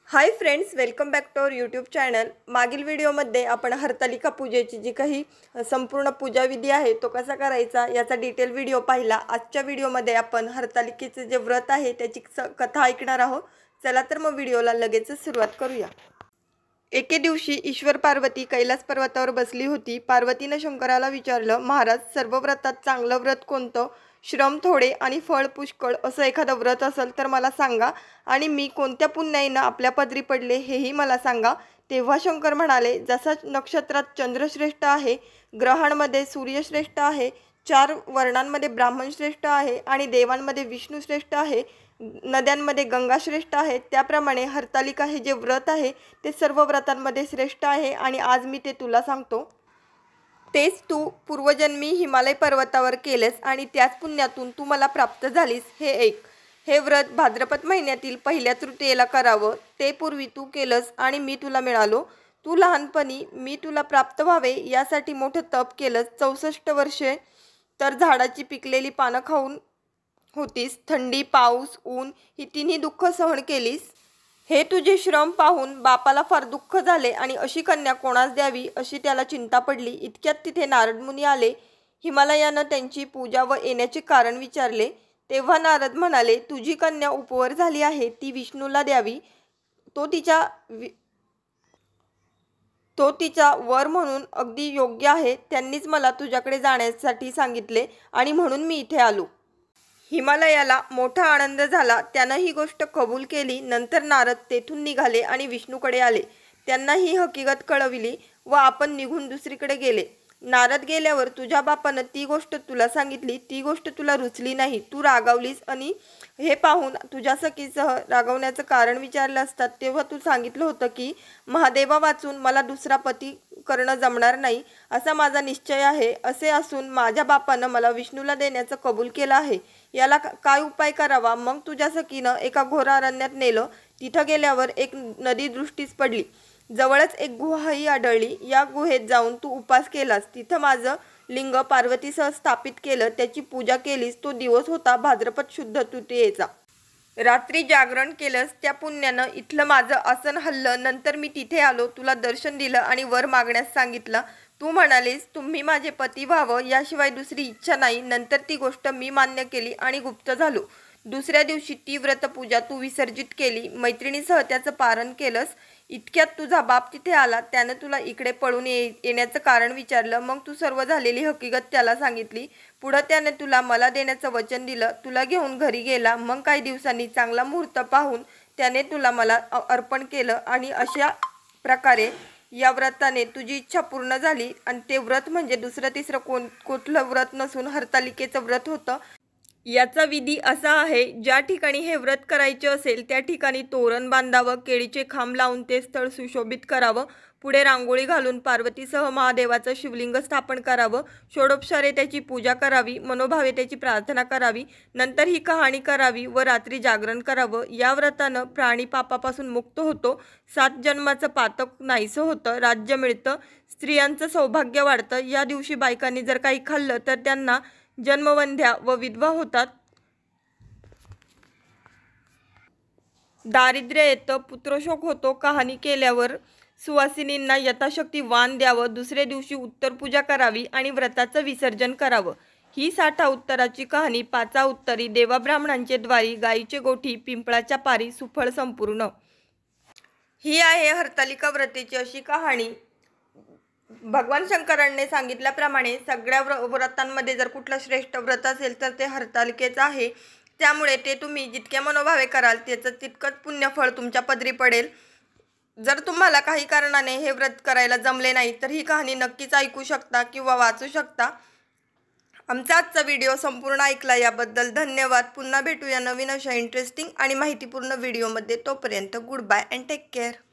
High friends, welcome back to our YouTube channel. मागील व्हिडिओमध्ये आपण हरतालिका पूजेची जी काही संपूर्ण पूजाविधी आहे तो कसा करायचा याचा डिटेल व्हिडिओ पाहिला। आजच्या व्हिडिओमध्ये आपण हरतालिकेचे जे व्रत आहे त्याची कथा ऐकणार आहोत। चला तर मग व्हिडिओला लगेच सुरुवात करूया। एके दिवशी ईश्वर पार्वती कैलास पर्वतावर बसली होती। पार्वतीने शंकराला विचारलं, महाराज, सर्व व्रतात चांगलं व्रत कोणतं? श्रम थोडे आणि फळ पुष्कळ असं एखादं व्रत असेल तर मला सांगा, आणि मी कोणत्या पुण्याईनं आपल्या पदरी पडले हेही मला सांगा। तेव्हा शंकर म्हणाले, जसा नक्षत्रात चंद्र श्रेष्ठ आहे, ग्रहांमध्ये सूर्य श्रेष्ठ आहे, 4 वर्णांमध्ये ब्राह्मण श्रेष्ठ आहे आणि देवांमध्ये विष्णू श्रेष्ठ आहे, नद्यांमध्ये गंगा श्रेष्ठ आहे, त्याप्रमाणे हरतालिका हे जे व्रत आहे ते सर्व व्रतांमध्ये श्रेष्ठ आहे आणि आज मी ते तुला सांगतो। तेच तू पूर्वजन्मी हिमालय पर्वतावर केलेस आणि त्याच पुण्यातून तू मला प्राप्त झालीस हे ऐक। हे व्रत भाद्रपद महिन्यातील पहिल्या तृतीयेला करावं। ते पूर्वी तू केलंस आणि मी तुला मिळालो। तू लहानपणी मी तुला प्राप्त व्हावे यासाठी मोठं तप केलंस। 64 वर्षे तर झाडाची पिकलेली पानं खाऊन होतीस। थंडी, पाऊस, ऊन ही तिन्ही दुःख सहन केलीस। हे तुझे श्रम पाहून बापाला फार दुःख झाले आणि अशी कन्या कोणास द्यावी अशी त्याला चिंता पडली। इतक्यात तिथे नारद मुनी आले। हिमालयानं त्यांची पूजा व येण्याचे कारण विचारले। तेव्हा नारद म्हणाले, तुझी कन्या उपवर झाली आहे, ती विष्णूला द्यावी। तो तिचा वर म्हणून अगदी योग्य आहे। त्यांनीच मला तुझ्याकडे जाण्यासाठी सांगितले आणि म्हणून मी इथे आलो। हिमालयाला मोठा आनंद झाला। त्यानं ही गोष्ट कबूल केली। नंतर नारद तेथून निघाले आणि विष्णूकडे आले। त्यांना ही हकीकत कळविली व आपण निघून दुसरीकडे गेले। नारद गेल्यावर तुझ्या बापानं ती गोष्ट तुला सांगितली। ती गोष्ट तुला रुचली नाही, तू रागावलीस आणि हे पाहून तुझ्या सखीसह रागवण्याचं कारण विचारलं असतात तेव्हा तू सांगितलं होतं की महादेवा वाचून मला दुसरा पती करणं जमणार नाही असा माझा निश्चय आहे। असे असून माझ्या बापानं मला विष्णूला देण्याचं कबूल केलं आहे। याला काय उपाय करावा? मग तुझ्या सखीनं एका घोर अरण्यात नेलं। तिथं गेल्यावर एक नदी दृष्टीस पडली। जवळच एक गुहाही आढळली। या गुहेत जाऊन तू उपास केलास। तिथं माझं लिंग पार्वतीसह स्थापित केलं, त्याची पूजा केलीस। तो दिवस होता भाद्रपद शुद्ध तृतीयेचा। रात्री जागरण केलंस, त्या पुण्यानं इथलं माझं आसन हल्लं। नंतर मी तिथे आलो, तुला दर्शन दिलं आणि वर मागण्यास सांगितलं। तू म्हणालीस तुम्ही माझे पती व्हावं याशिवाय दुसरी इच्छा नाही। नंतर ती गोष्ट मी मान्य केली आणि गुप्त झालो। दुसऱ्या दिवशी ती व्रतपूजा तू विसर्जित केली, मैत्रिणीसह त्याचं पारण केलंस। इतक्यात तुझा बाप तिथे आला। त्यानं तुला इकडे पळून येण्याचं कारण विचारलं। मग तू सर्व झालेली हकीकत त्याला सांगितली। पुढं त्याने तुला मला देण्याचं वचन दिलं। तुला घेऊन घरी गेला। मग काही दिवसांनी चांगला मुहूर्त पाहून त्याने तुला मला अर्पण केलं आणि अशा प्रकारे या व्रताने तुझी इच्छा पूर्ण झाली। आणि ते व्रत म्हणजे दुसरं तिसरं कुठलं व्रत नसून हरतालिकेचं व्रत होतं। याचा विधी असा आहे, ज्या ठिकाणी हे व्रत करायचे असेल त्या ठिकाणी तोरण बांधावं, केळीचे खांब लावून ते स्थळ सुशोभित करावं, पुढे रांगोळी घालून पार्वतीसह महादेवाचं शिवलिंग स्थापन करावं, षोडोपचारे त्याची पूजा करावी, मनोभावे त्याची प्रार्थना करावी, नंतर ही कहाणी करावी व रात्री जागरण करावं। या व्रतानं प्राणी पापापासून मुक्त होतो, 7 जन्माचं पातक नाहीसं होतं, राज्य मिळतं, स्त्रियांचं सौभाग्य वाढतं। या दिवशी बायकांनी जर काही खाल्लं तर त्यांना जन्मवंध्या व विधवा होतात, दारिद्र्य येतं, पुत्रशोक होतो। कहाणी केल्यावर सुवासिनींना यथाशक्ती वाण द्यावं। दुसऱ्या दिवशी उत्तर पूजा करावी आणि व्रताचं विसर्जन करावं। ही 60 उत्तराची कहाणी 5 उत्तरी, देवाब्राह्मणांचे द्वारी, गायीचे गोठी, पिंपळाच्या पारी, सुफळ संपूर्ण। ही आहे हरतालिका व्रतेची अशी कहाणी। भगवान शंकरांनी सांगितल्याप्रमाणे सगळ्या व्रतांमध्ये जर कुठलं श्रेष्ठ व्रत असेल तर ते हरतालिकेचं आहे। त्यामुळे ते तुम्ही जितके मनोभावे कराल त्याचं तितकंच पुण्यफळ तुमच्या पदरी पडेल। जर तुम्हाला काही कारणाने हे व्रत करायला जमले नाही तर ही कहाणी नक्कीच ऐकू शकता किंवा वाचू शकता। आमचा आजचा व्हिडिओ संपूर्ण ऐकला याबद्दल धन्यवाद। पुन्हा भेटूया नवीन अशा इंटरेस्टिंग आणि माहितीपूर्ण व्हिडिओमध्ये। तोपर्यंत goodbye and take care.